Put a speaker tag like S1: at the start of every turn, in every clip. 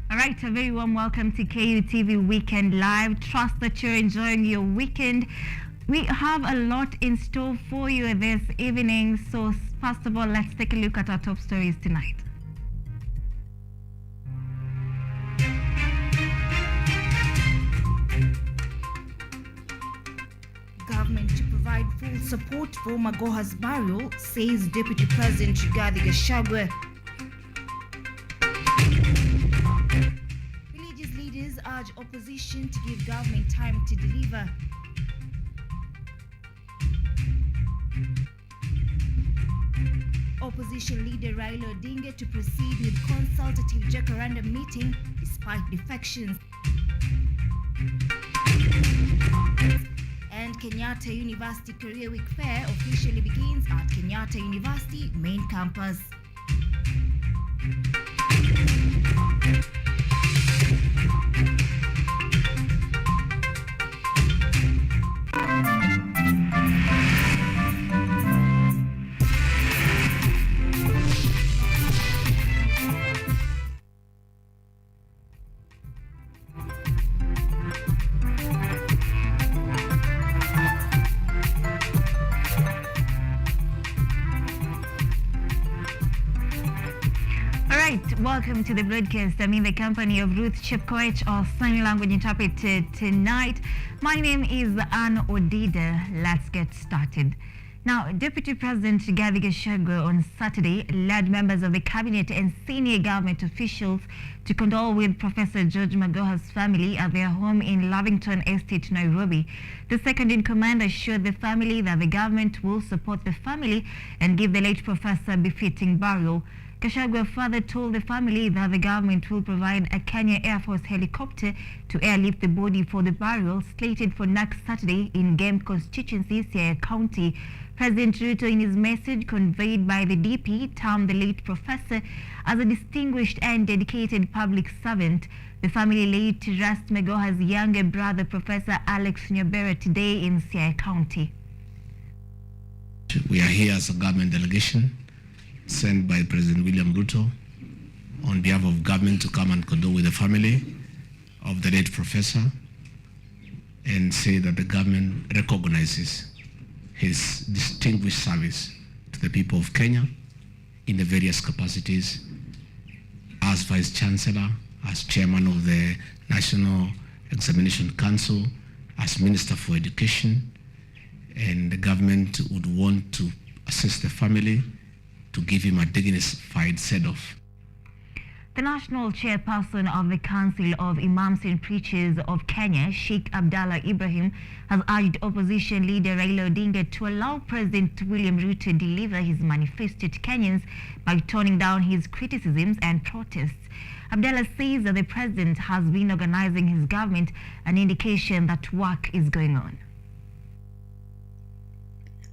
S1: All right, a very warm welcome to KUTV Weekend Live. Trust that you're enjoying your weekend. We have a lot in store for you this evening. So first of all, let's take a look at our top stories tonight.
S2: Government to provide full support for Magoha's burial, says Deputy President Rigathi Gachagua. Religious leaders urge opposition to give government time to deliver. Opposition leader Raila Odinga to proceed with consultative Jacaranda meeting despite defections. And Kenyatta University Career Week Fair officially begins at Kenyatta University main campus.
S1: Welcome to the broadcast. I'm in the company of Ruth Chepkoech, our sign language interpreter tonight. My name is Anne ODIDA. Let's get started. Now, Deputy President Rigathi Gachagua on Saturday led members of the cabinet and senior government officials to condole with Professor George Magoha's family at their home in Lavington Estate, Nairobi. The second-in-command assured the family that the government will support the family and give the late professor befitting burial. Gachagua further told the family that the government will provide a Kenya Air Force helicopter to airlift the body for the burial slated for next Saturday in Game constituency, Siaya County. President Ruto, in his message conveyed by the DP, termed the late professor as a distinguished and dedicated public servant. The family laid to rest Magoha's younger brother, Professor Alex Nyabera, today in Siaya County.
S3: We are here as a government delegation sent by President William Ruto on behalf of government to come and condole with the family of the late professor and say that the government recognizes his distinguished service to the people of Kenya in the various capacities as Vice Chancellor, as Chairman of the National Examination Council, as Minister for Education, and the government would want to assist the family to give him a dignified send-off.
S1: The national chairperson of the Council of Imams and Preachers of Kenya, Sheikh Abdallah Ibrahim, has urged opposition leader Raila Odinga to allow President William Ruto to deliver his manifesto to Kenyans by toning down his criticisms and protests. Abdallah says that the president has been organizing his government, an indication that work is going on.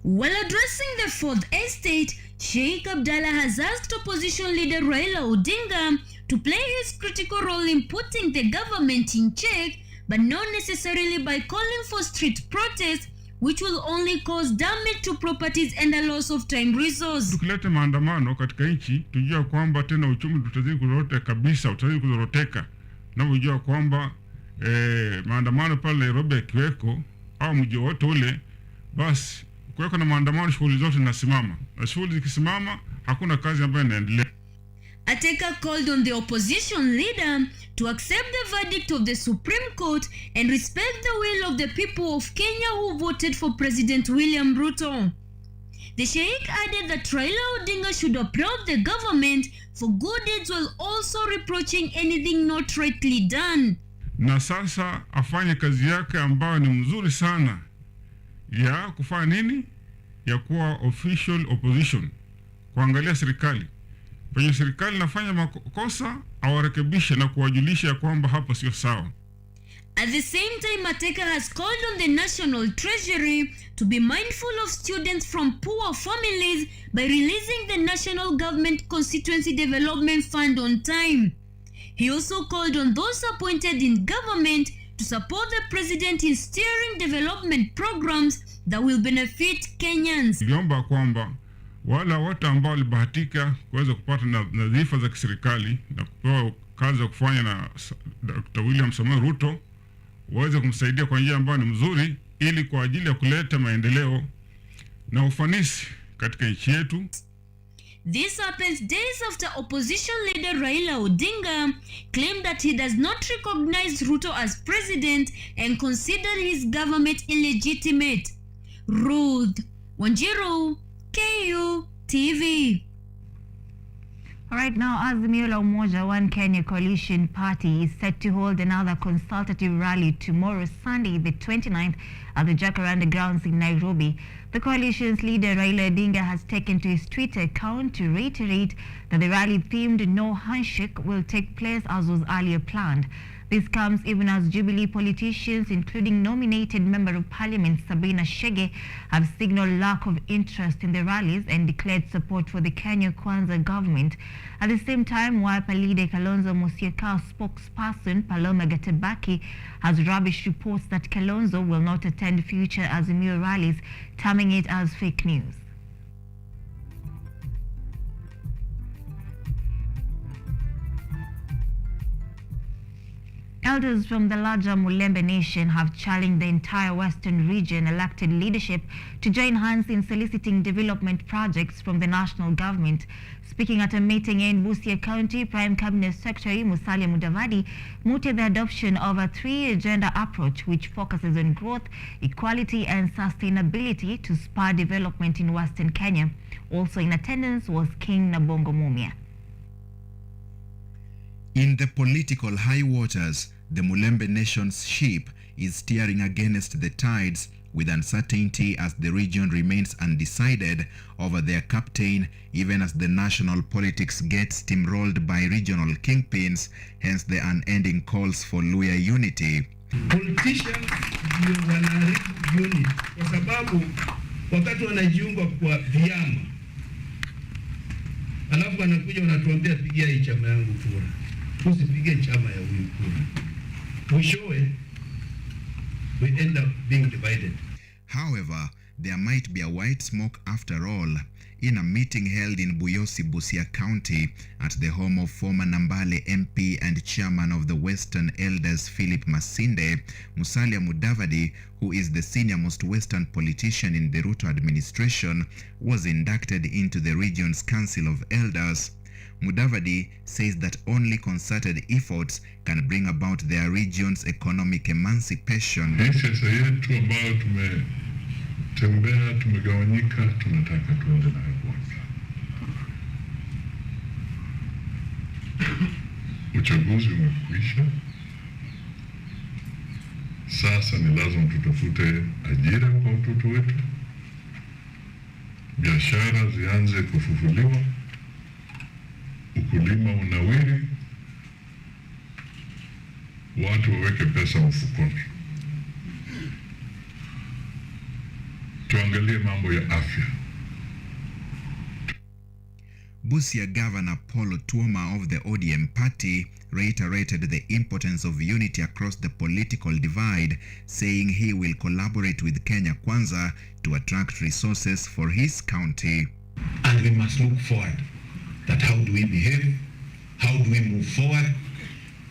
S4: While addressing the Fourth Estate, Sheikh Abdallah has asked opposition leader Raila Odinga to play his critical role in putting the government in check, but not necessarily by calling for street protests, which will only cause damage to properties and a loss of time resource.
S5: Tukilete maandamano katika nchi, tujua kwamba tena uchumi tutazidi kuzoroteka kabisa, utazidi kuzoroteka. Na ujua kwamba maandamano pale Nairobi yakiweko au mji wote ule, basi kuweko na maandamano, shughuli zote zinasimama. Na shughuli zikisimama, hakuna kazi ambayo inaendelea.
S4: Ateka called on the opposition leader to accept the verdict of the Supreme Court and respect the will of the people of Kenya who voted for President William Ruto. The Sheikh added that Raila Odinga should applaud the government for good deeds while also reproaching anything not rightly done.
S5: Na sasa afanye kazi yake ambayo ni mzuri sana ya kufanya nini? Ya kuwa official opposition, kuangalia serikali. Penye serikali nafanya makosa, awarekebishe na kuwajulisha kwamba hapo sio sawa.
S4: At the same time, Ateka has called on the National Treasury to be mindful of students from poor families by releasing the National Government Constituency Development Fund on time. He also called on those appointed in government to support the president in steering development programs that will benefit Kenyans.
S5: Niliomba kwamba wala watu ambao walibahatika kuweza kupata nadhifa za kiserikali na kupewa kazi ya kufanya na Dr. William Samoei Ruto waweze kumsaidia kwa njia ambayo ni mzuri, ili kwa ajili ya kuleta maendeleo na ufanisi katika nchi yetu.
S4: This happens days after opposition leader Raila Odinga claimed that he does not recognize Ruto as president and consider his government illegitimate. Ruth Wanjiru, KU TV.
S1: All right, now Azimio la Umoja One Kenya Coalition Party is set to hold another consultative rally tomorrow, Sunday, the 29th, at the Jacaranda grounds in Nairobi. The coalition's leader, Raila Odinga, has taken to his Twitter account to reiterate that the rally themed No Handshake will take place as was earlier planned. This comes even as Jubilee politicians, including nominated Member of Parliament Sabina Chege, have signaled lack of interest in the rallies and declared support for the Kenya Kwanza government. At the same time, Wiper leader Kalonzo Musyoka's spokesperson Paloma Gatabaki has rubbished reports that Kalonzo will not attend future Azimio rallies, terming it as fake news. Elders from the larger Mulembe Nation have challenged the entire Western region elected leadership to join hands in soliciting development projects from the national government. Speaking at a meeting in Busia County, Prime Cabinet Secretary Musalia Mudavadi mooted the adoption of a three-agenda approach which focuses on growth, equality and sustainability to spur development in Western Kenya. Also in attendance was King Nabongo Mumia.
S6: In the political high waters, the Mulembe Nation's ship is steering against the tides with uncertainty as the region remains undecided over their captain, even as the national politics gets steamrolled by regional kingpins, hence the unending calls for Luya unity.
S7: Politicians ndio wanaharibu unity kwa sababu wakati wanajiunga kwa vyama alafu wanakuja wanatuambia pigia hii chama yangu kura, usipige chama ya huyu kura. Mwishowe we end up being divided.
S6: However, there might be a white smoke after all. In a meeting held in Buyosi, Busia County at the home of former Nambale MP and chairman of the Western Elders Philip Masinde, Musalia Mudavadi, who is the senior-most Western politician in the Ruto administration, was inducted into the region's Council of Elders. Mudavadi says that only concerted efforts can bring about their region's economic emancipation.
S8: Hii siasa yetu ambayo tumetembea, tumegawanyika, tunataka tuanze nayo kwanza. Uchaguzi umekwisha. Sasa ni lazima tutafute ajira kwa watoto wetu. Biashara zianze kufufuliwa. Ukulima unawiri, watu waweke pesa mfukoni. Tuangalie mambo ya afya.
S6: Busia Governor Paul Tuoma of the ODM party reiterated the importance of unity across the political divide, saying he will collaborate with Kenya Kwanza to attract resources for his county.
S9: And we must look forward. That how do we behave, how do we move forward?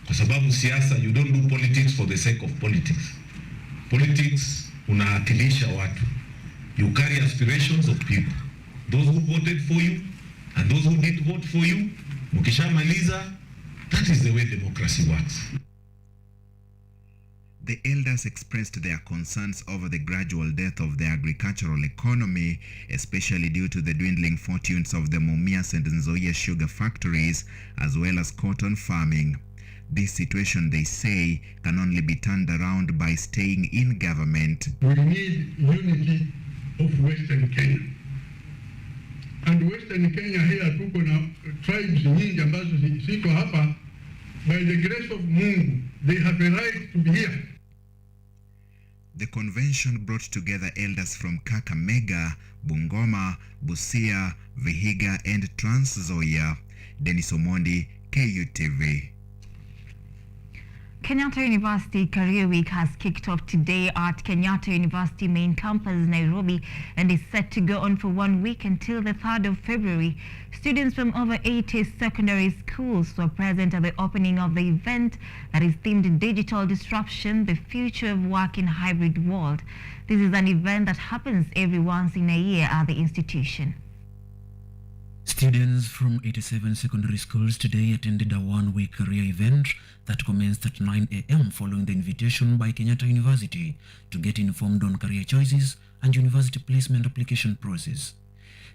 S9: Kwa sababu siasa, you don't do politics for the sake of politics. Politics unaakilisha watu. You carry aspirations of people. Those who voted for you and those who did vote for you. Mukishamaliza, that is the way democracy works.
S6: The elders expressed their concerns over the gradual death of the agricultural economy, especially due to the dwindling fortunes of the Mumias and Nzoia sugar factories, as well as cotton farming. This situation, they say, can only be turned around by staying in government.
S8: We need unity of Western Kenya. And Western Kenya here tuko na tribes nyingi ambazo ziko hapa. By the grace of Mungu, they have a right to be here.
S6: The convention brought together elders from Kakamega, Bungoma, Busia, Vihiga and Trans Nzoia. Dennis Omondi, KU TV.
S1: Kenyatta University Career Week has kicked off today at Kenyatta University main campus, Nairobi, and is set to go on for 1 week until the 3rd of February. Students from over 80 secondary schools were present at the opening of the event that is themed Digital Disruption, the Future of Work in Hybrid World. This is an event that happens every once in a year at the institution.
S10: Students from 87 secondary schools today attended a one-week career event that commenced at 9 a.m. following the invitation by Kenyatta University to get informed on career choices and university placement application process.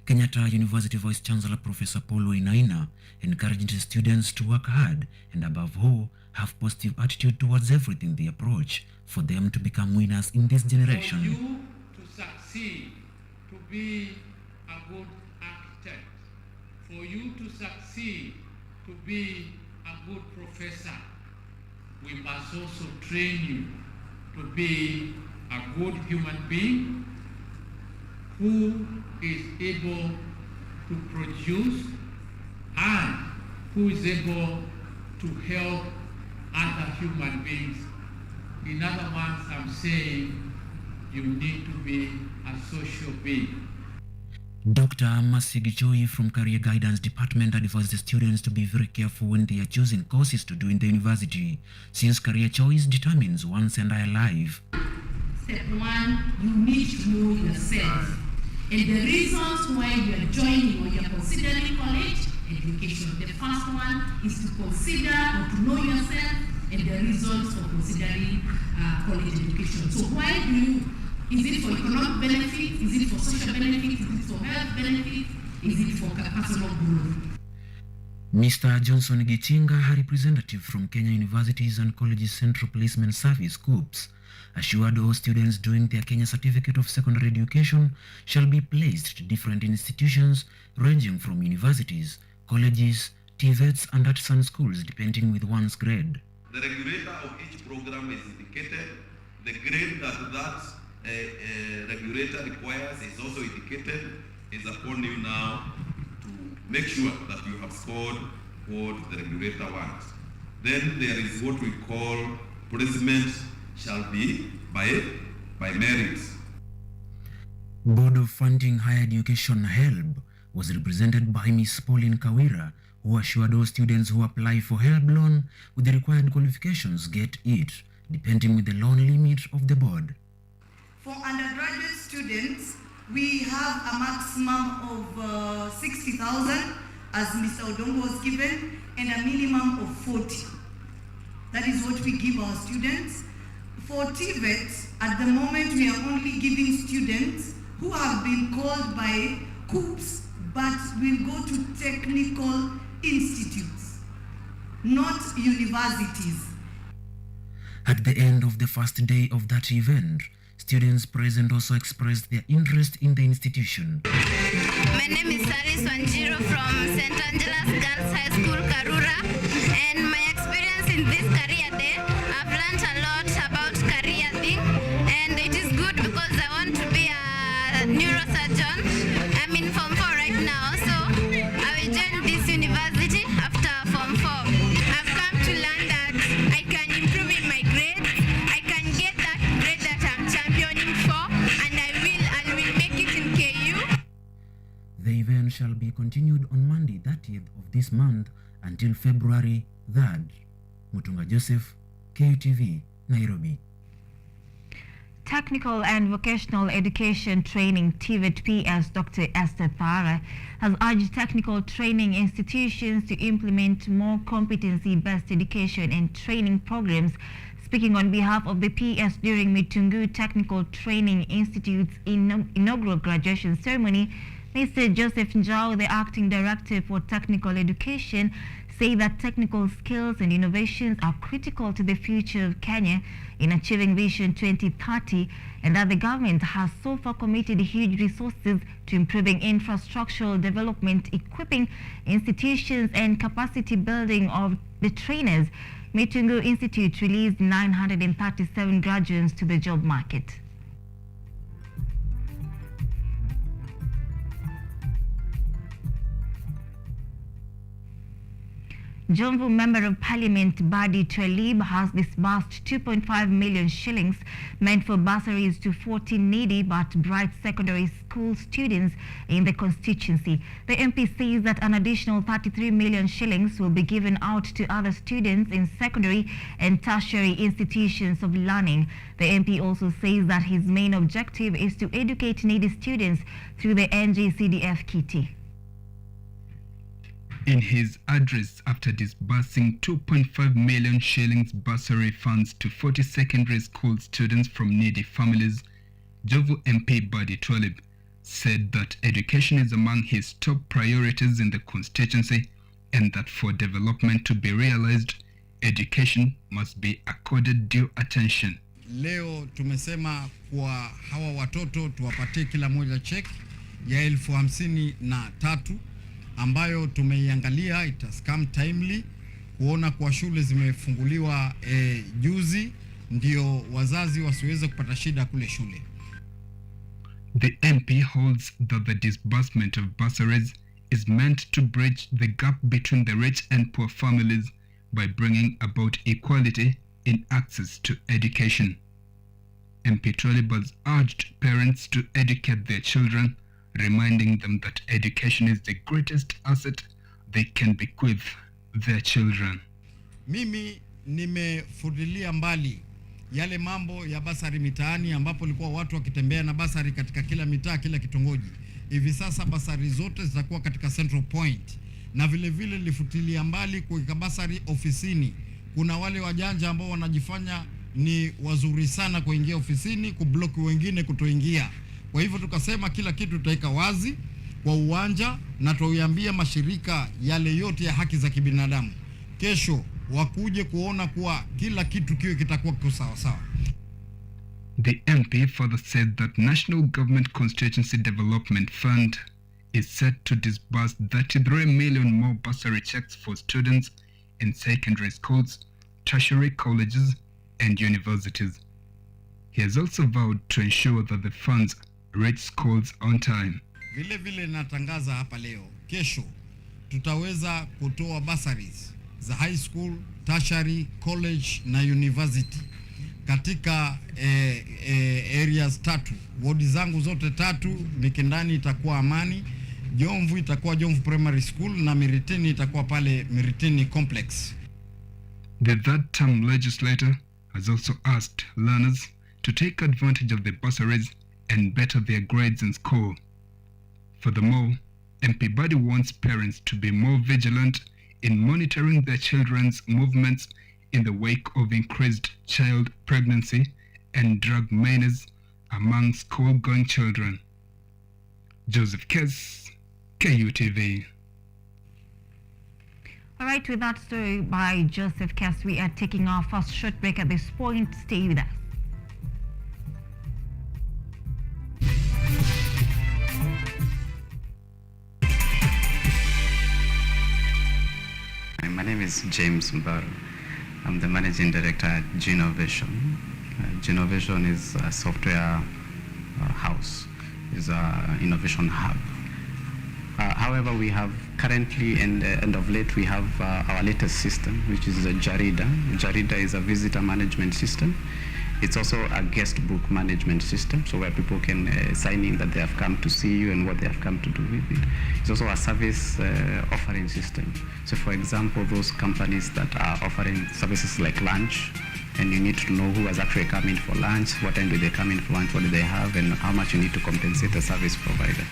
S10: Kenyatta University Vice Chancellor Professor Paul Wainaina encouraged the students to work hard and above all have positive attitude towards everything they approach for them to become winners in this generation.
S11: For you to succeed, to be a good architect, for you to succeed, to be a good professor, we must also train you to be a good human being who is able to produce and who is able to help other human beings. In other words, I'm saying you need to be a social being.
S10: Dr. Masigichoi from Career Guidance Department advised the students to be very careful when they are choosing courses to do in the university, since career choice determines one's entire life.
S12: Step one, you need to know yourself and the reasons why you are joining or you are considering college education. The first one is to consider or to know yourself and the reasons for considering college education. So why do you? Is it for economic benefit? Is it for social benefit? Is it for health benefit? Is it for personal growth?
S10: Mr. Johnson Gichinga, a representative from Kenya Universities and Colleges Central Placement Service (CUPS), assured all students doing their Kenya Certificate of Secondary Education shall be placed to different institutions ranging from universities, colleges, TVETs and artisan schools depending with one's grade.
S13: The regulator of each program is indicated. The grade that regulator requires is also indicated. Is upon you now to make sure that you have scored what the regulator wants. Then there is what we call placement shall be by merit.
S10: Board of Funding Higher Education HELB was represented by Ms. Pauline Kawira, who assured all students who apply for HELB loan with the required qualifications get it, depending with the loan limit of the board.
S14: For undergraduate students, we have a maximum of 60,000, as Mr. Odongo was given, and a minimum of 40. That is what we give our students. For TVET, at the moment, we are only giving students who have been called by CUPS, but will go to technical institutes, not universities.
S10: At the end of the first day of that event, students present also expressed their interest in the institution.
S15: My name is Saris Wanjiro from St. Angela's Girls High School, Karura, and my experience in this career day, I've learned a lot about career thing, and it is good because I want to be a neurosurgeon. I'm in Form 4 right now, so I will join this university after Form 4. I've come to learn that I can improve in my grades, I can get that grade that I'm championing for, and I will make it in KU.
S10: The event shall be continued on Monday 30th of this month until February 3rd. Mutunga Joseph, KUTV, Nairobi.
S1: Technical and Vocational Education Training TVET PS Dr. Esther Para has urged technical training institutions to implement more competency-based education and training programs. Speaking on behalf of the PS during Mitungu Technical Training Institute's inaugural graduation ceremony, Mr. Joseph Njau, the Acting Director for Technical Education, said that technical skills and innovations are critical to the future of Kenya in achieving Vision 2030, and that the government has so far committed huge resources to improving infrastructural development, equipping institutions and capacity building of the trainers. Mitungu Institute released 937 graduates to the job market. Jomvu Member of Parliament Badi Twalib has disbursed 2.5 million shillings meant for bursaries to 14 needy but bright secondary school students in the constituency. The MP says that an additional 33 million shillings will be given out to other students in secondary and tertiary institutions of learning. The MP also says that his main objective is to educate needy students through the NGCDF kitty.
S16: In his address after disbursing 2.5 million shillings bursary funds to 40 secondary school students from needy families, Jomvu MP Badi Twalib said that education is among his top priorities in the constituency and that for development to be realized, education must be accorded due attention.
S17: Leo tumesema kwa hawa watoto tuwapatie kila moja check ya 53,000 ambayo tumeiangalia, it has come timely kuona kwa shule zimefunguliwa juzi ndio wazazi wasiweze kupata shida kule shule.
S16: The MP holds that the disbursement of bursaries is meant to bridge the gap between the rich and poor families by bringing about equality in access to education. MP Twalib has urged parents to educate their children, reminding them that education is the greatest asset they can bequeath their children.
S17: Mimi nimefutilia mbali yale mambo ya basari mitaani ambapo likuwa watu wakitembea na basari katika kila mitaa, kila kitongoji. Hivi sasa basari zote zitakuwa katika Central Point. Na vile vile nilifutilia mbali kuweka basari ofisini. Kuna wale wajanja ambao wanajifanya ni wazuri sana kuingia ofisini, kublock wengine kutoingia. Kwa hivyo tukasema kila kitu tutaweka wazi kwa uwanja na tuiambia mashirika yale yote ya haki za kibinadamu. Kesho wakuje kuona kuwa kila kitu kiwe kitakuwa kwa sawa sawa.
S16: The MP further said that National Government Constituency Development Fund is set to disburse 33 million more bursary checks for students in secondary schools, tertiary colleges and universities. He has also vowed to ensure that the funds reach schools on time.
S17: Vile vile natangaza hapa leo, kesho tutaweza kutoa bursaries za high school, tertiary, college na university katika areas 3. Ward zangu zote 3, Mikindani itakuwa Amani, Jomvu itakuwa Jomvu Primary School na Miritini itakuwa pale Miritini Complex.
S16: The third term legislator has also asked learners to take advantage of the bursaries and better their grades in school. Furthermore, MP Badi wants parents to be more vigilant in monitoring their children's movements in the wake of increased child pregnancy and drug menace among school-going children. Joseph Kess, KUTV.
S1: All right, with that story by Joseph Kess, we are taking our first short break at this point. Stay with us.
S18: My name is James Mbaru. I'm the Managing Director at Genovation. Genovation is a software house, is an innovation hub. However, we have currently and of late we have our latest system, which is a JARIDA. JARIDA is a visitor management system. It's also a guest book management system, so where people can sign in that they have come to see you and what they have come to do with it. It's also a service offering system. So for example, those companies that are offering services like lunch, and you need to know who has actually come in for lunch, what time do they come in for lunch, what do they have, and how much you need to compensate the service provider.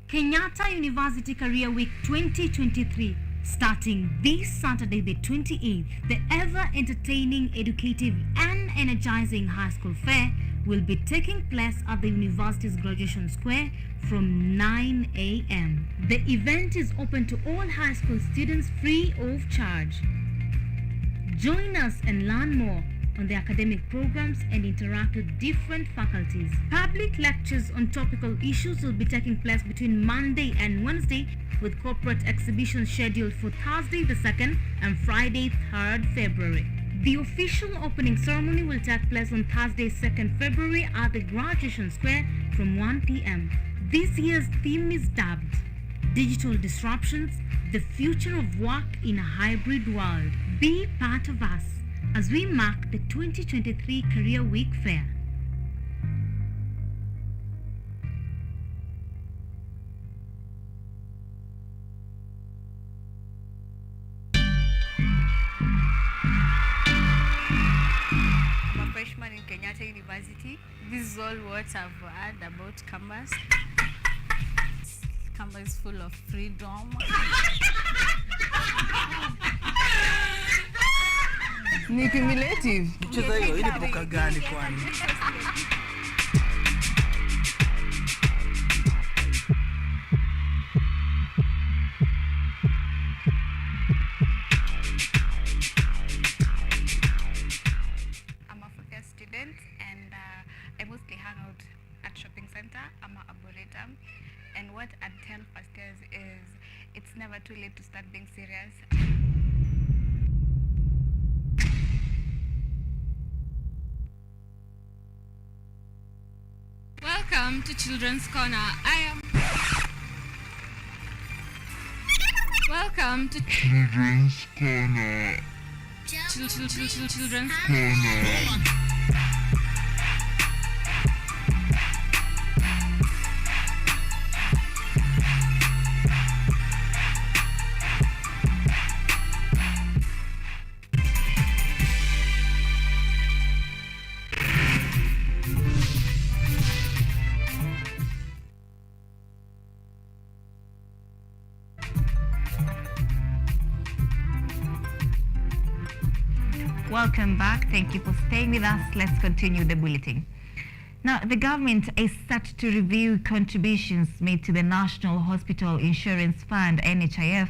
S19: Kenyatta University Career Week 2023. Starting this Saturday the 28th, the ever-entertaining, educative and energizing high school fair will be taking place at the university's graduation square from 9 a.m. The event is open to all high school students free of charge. Join us and learn more on the academic programs and interact with different faculties. Public lectures on topical issues will be taking place between Monday and Wednesday, with corporate exhibitions scheduled for Thursday the 2nd and Friday 3rd February. The official opening ceremony will take place on Thursday 2nd February at the Graduation Square from 1 p.m. This year's theme is dubbed digital disruptions, the future of work in a hybrid world. Be part of us as we mark the 2023 Career Week Fair.
S20: I'm a freshman in Kenyatta University. This is all what I've heard about campus. Campus is full of freedom.
S21: Ni cumulative. Mchezo hiyo ili boka gani kwani?
S20: I'm a focus student and I mostly hang out at shopping center. I'm an arboretum. And what I'd tell first years is it's never too late to start being serious.
S22: Welcome to Children's Corner. Welcome to
S23: Children's Corner.
S22: Children's
S23: Corner.
S1: Welcome back. Thank you for staying with us. Let's continue the bulletin. Now, the government is set to review contributions made to the National Hospital Insurance Fund, NHIF,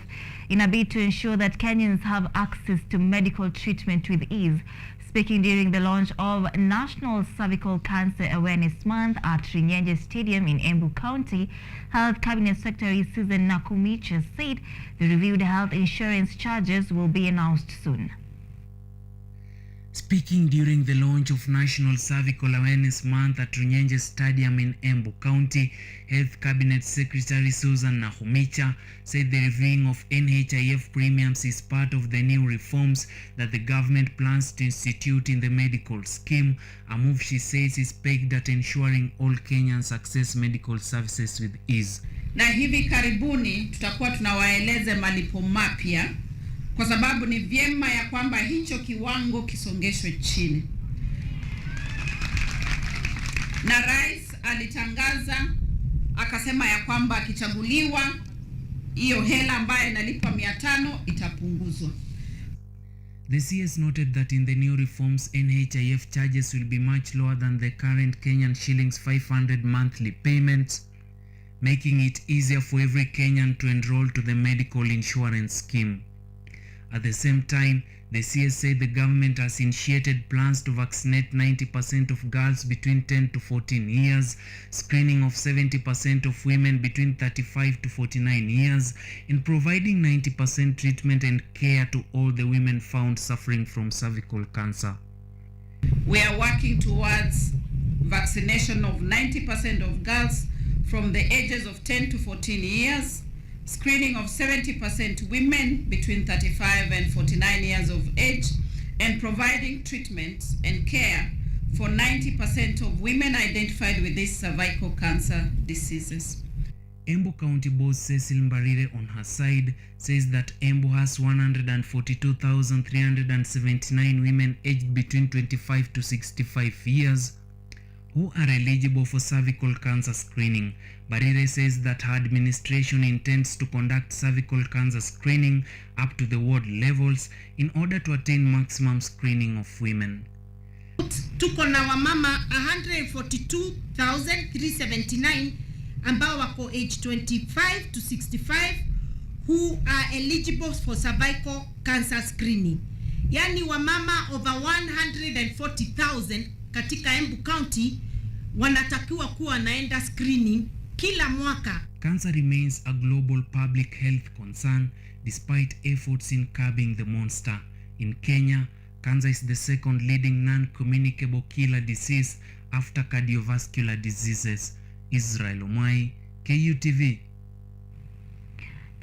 S1: in a bid to ensure that Kenyans have access to medical treatment with ease. Speaking during the launch of National Cervical Cancer Awareness Month at Rinyenje Stadium in Embu County, Health Cabinet Secretary Susan Nakumicha said the reviewed health insurance charges will be announced soon.
S24: Speaking during the launch of National Cervical Awareness Month at Rinyenje Stadium in Embu County, Health Cabinet Secretary Susan Nakumicha said the reviewing of NHIF premiums is part of the new reforms that the government plans to institute in the medical scheme, a move she says is pegged at ensuring all Kenyans access medical services with ease.
S25: Na hivi karibuni tutakuwa tunawaeleza malipo mapya kwa sababu ni vyema ya kwamba hicho kiwango kisongeshwe chini. Na rais alitangaza akasema ya kwamba akichaguliwa hiyo hela ambayo inalipwa 500 itapunguzwa.
S24: The CS noted that in the new reforms, NHIF charges will be much lower than the current Kenyan shillings 500 monthly payments, making it easier for every Kenyan to enroll to the medical insurance scheme. At the same time, the CS said the government has initiated plans to vaccinate 90% of girls between 10 to 14 years, screening of 70% of women between 35 to 49 years, and providing 90% treatment and care to all the women found suffering from cervical cancer.
S25: We are working towards vaccination of 90% of girls from the ages of 10 to 14 years, screening of 70% women between 35 and 49 years of age, and providing treatment and care for 90% of women identified with these cervical cancer diseases.
S24: Embu County Boss Cecil Mbarire on her side says that Embu has 142,379 women aged between 25 to 65 years who are eligible for cervical cancer screening. Barire says that her administration intends to conduct cervical cancer screening up to the ward levels in order to attain maximum screening of women.
S26: Tuko na wamama 142,379 ambao wako age 25 to 65 who are eligible for cervical cancer screening. Yani wamama over 140,000 katika Embu County wanatakiwa kuwa wanaenda screening kila mwaka.
S24: Cancer remains a global public health concern despite efforts in curbing the monster. In Kenya, cancer is the second leading non-communicable killer disease after cardiovascular diseases. Israel Omai, KUTV.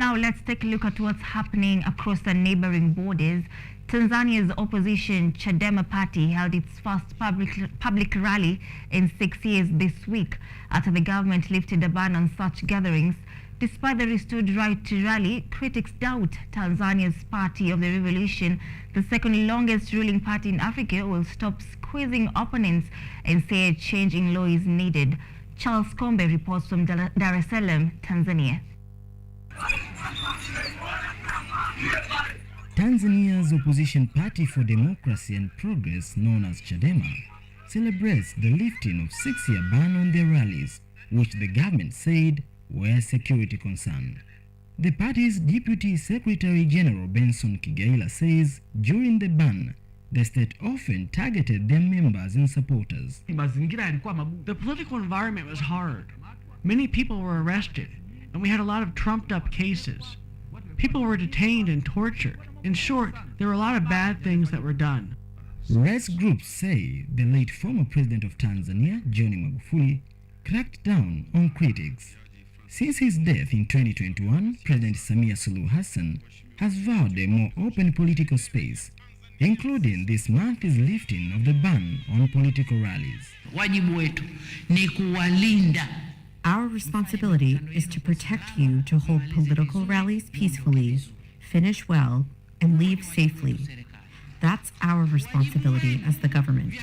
S1: Now let's take a look at what's happening across the neighboring borders. Tanzania's opposition Chadema party held its first public rally in 6 years this week after the government lifted a ban on such gatherings. Despite the restored right to rally, critics doubt Tanzania's Party of the Revolution, the second longest ruling party in Africa, will stop squeezing opponents and say a change in law is needed. Charles Kombe reports from Dar es Salaam, Tanzania.
S2: Tanzania's opposition Party for Democracy and Progress, known as Chadema, celebrates the lifting of 6-year ban on their rallies, which the government said were security concern. The party's Deputy Secretary General Benson Kigaila says during the ban, the state often targeted their members and supporters.
S3: The political environment was hard. Many people were arrested, and we had a lot of trumped-up cases. People were detained and tortured. In short, there were a lot of bad things that were done.
S2: Rights groups say the late former president of Tanzania, John Magufuli, cracked down on critics. Since his death in 2021, President Samia Suluhu Hassan has vowed a more open political space, including this month's lifting of the ban on political rallies.
S4: Our responsibility is to protect you to hold political rallies peacefully, finish well, and leave safely. That's our responsibility as the government.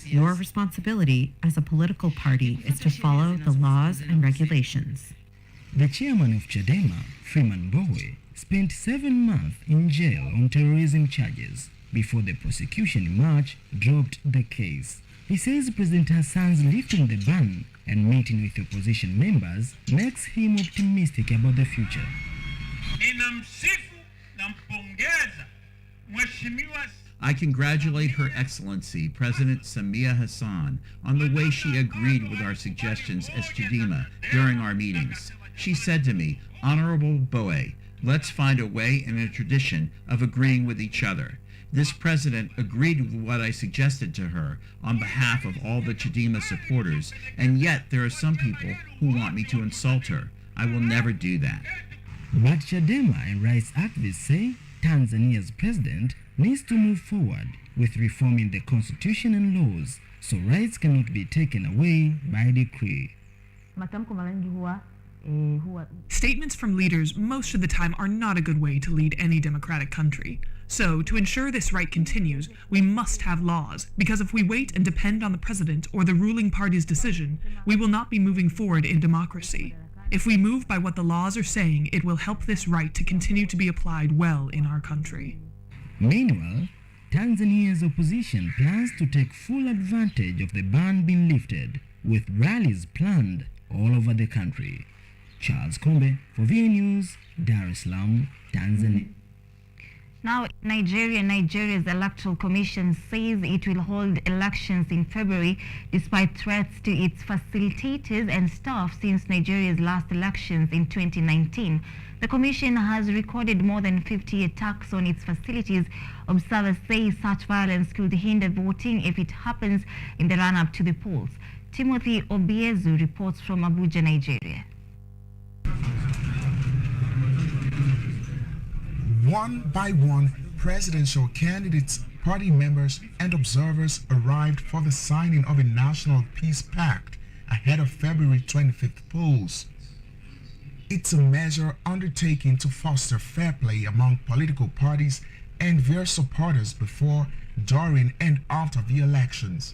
S4: Your responsibility as a political party is to follow the laws and regulations.
S2: The chairman of Chadema, Freeman Mbowe, spent 7 months in jail on terrorism charges before the prosecution in March dropped the case. He says President Hassan's lifting the ban and meeting with opposition members makes him optimistic about the future.
S5: I congratulate Her Excellency President Samia Hassan on the way she agreed with our suggestions as Chadema during our meetings. She said to me, "Honorable Mbowe, let's find a way and a tradition of agreeing with each other." This president agreed with what I suggested to her on behalf of all the Chadema supporters, and yet there are some people who want me to insult her. I will never do that.
S2: But Chadema and rights activists say Tanzania's president needs to move forward with reforming the constitution and laws so rights cannot be taken away by decree.
S7: Statements from leaders most of the time are not a good way to lead any democratic country. So, to ensure this right continues, we must have laws, because if we wait and depend on the president or the ruling party's decision, we will not be moving forward in democracy. If we move by what the laws are saying, it will help this right to continue to be applied well in our country.
S2: Meanwhile, Tanzania's opposition plans to take full advantage of the ban being lifted, with rallies planned all over the country. Charles Kombe for VA News, Dar es Salaam, Tanzania.
S1: Now, Nigeria's Electoral Commission says it will hold elections in February despite threats to its facilitators and staff since Nigeria's last elections in 2019. The Commission has recorded more than 50 attacks on its facilities. Observers say such violence could hinder voting if it happens in the run-up to the polls. Timothy Obiezu reports from Abuja, Nigeria.
S9: One by one, presidential candidates, party members, and observers arrived for the signing of a National Peace Pact ahead of February 25th polls. It's a measure undertaken to foster fair play among political parties and their supporters before, during, and after the elections.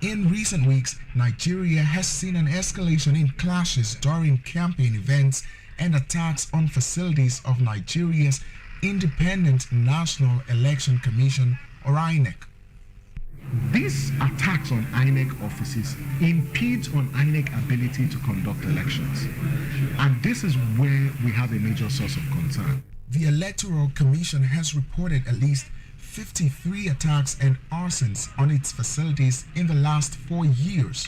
S9: In recent weeks, Nigeria has seen an escalation in clashes during campaign events and attacks on facilities of Nigeria's Independent National Election Commission, or INEC.
S27: These attacks on INEC offices impedes on INEC ability to conduct elections. And this is where we have a major source of concern.
S9: The Electoral Commission has reported at least 53 attacks and arsons on its facilities in the last 4 years.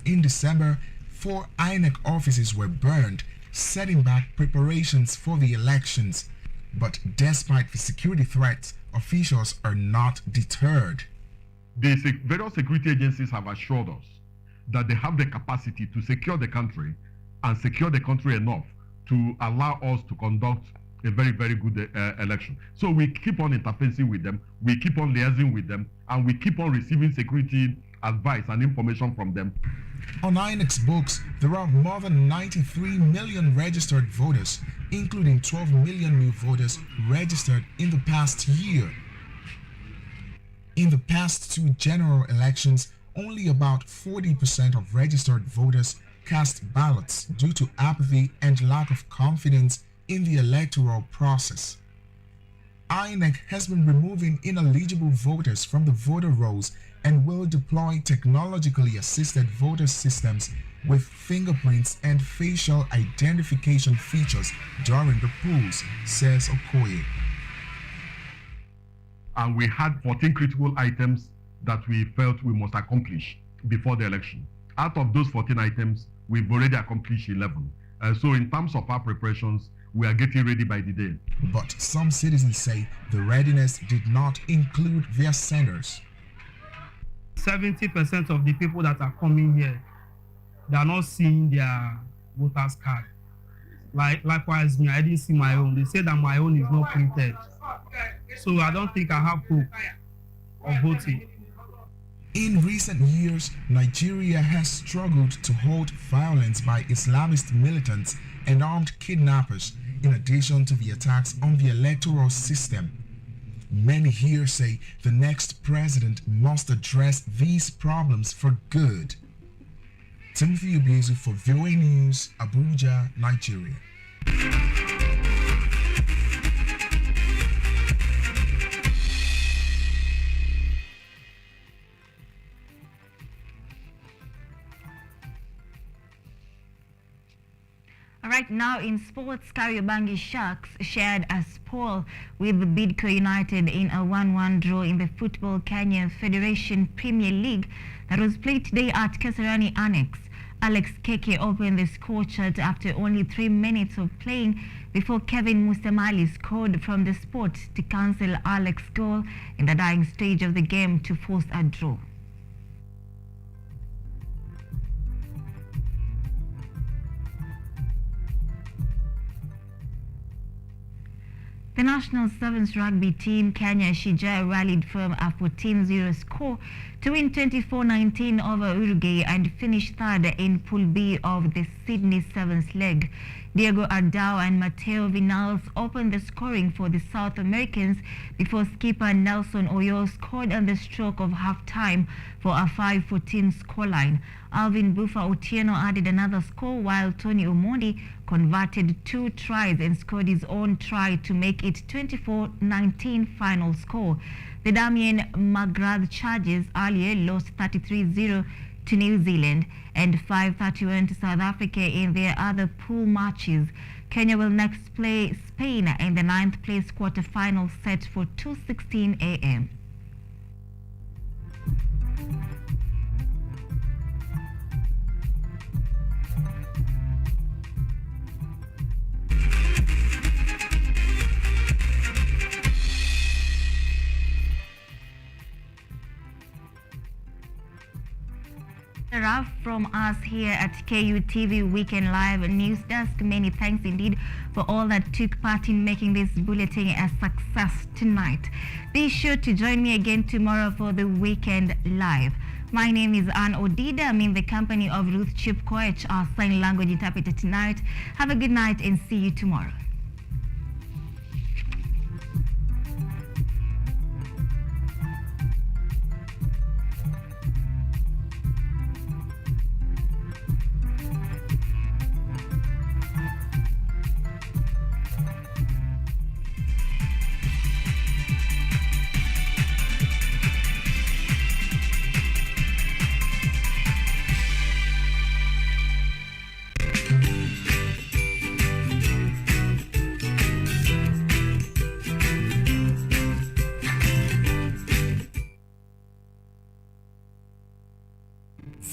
S9: In December, 4 INEC offices were burned, setting back preparations for the elections. But despite the security threats, officials are not deterred.
S23: The various security agencies have assured us that they have the capacity to secure the country and secure the country enough to allow us to conduct a very, very good election. So we keep on interfacing with them, we keep on liaising with them, and we keep on receiving security advice and information from them.
S9: On INEC's books, there are more than 93 million registered voters, including 12 million new voters registered in the past year. In the past two general elections, only about 40% of registered voters cast ballots due to apathy and lack of confidence in the electoral process. INEC has been removing ineligible voters from the voter rolls and will deploy technologically assisted voter systems with fingerprints and facial identification features during the polls, says Okoye.
S23: And we had 14 critical items that we felt we must accomplish before the election. Out of those 14 items, we've already accomplished 11. So in terms of our preparations, we are getting ready by the day.
S9: But some citizens say the readiness did not include their centers.
S6: 70% of the people that are coming here, they are not seeing their voters card. Likewise, me, I didn't see my own. They say that my own is not printed. So I don't think I have hope of voting.
S9: In recent years, Nigeria has struggled to halt violence by Islamist militants and armed kidnappers, in addition to the attacks on the electoral system. Many here say the next president must address these problems for good. Timothy Obiazu for VOA News, Abuja, Nigeria.
S1: Right now in sports, Kariobangi Sharks shared a spoil with Bidco United in a 1-1 draw in the Football Kenya Federation Premier League that was played today at Kasarani Annex. Alex Keke opened the scorechart after only 3 minutes of playing before Kevin Mustamali scored from the spot to cancel Alex's goal in the dying stage of the game to force a draw. The national sevens rugby team, Kenya Shujaa, rallied from a 14-0 score to win 24-19 over Uruguay and finish third in Pool B of the Sydney Sevens leg. Diego Ardao and Mateo Vinales opened the scoring for the South Americans before skipper Nelson Oyo scored on the stroke of half-time for a 5-14 scoreline. Alvin Bufa Otieno added another score while Tony Omondi converted 2 tries and scored his own try to make it 24-19 final score. The Damien McGrath Chargers earlier lost 33-0 to New Zealand and 5-31 to South Africa in their other pool matches. Kenya will next play Spain in the 9th place quarter-final set for 2:16 a.m. From us here at KUTV Weekend Live News Desk, many thanks indeed for all that took part in making this bulletin a success tonight. Be sure to join me again tomorrow for the Weekend Live. My name is Ann ODIDA. I'm in the company of Ruth Chepkoech, our sign language interpreter tonight. Have a good night and see you tomorrow.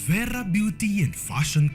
S8: Vera Beauty and Fashion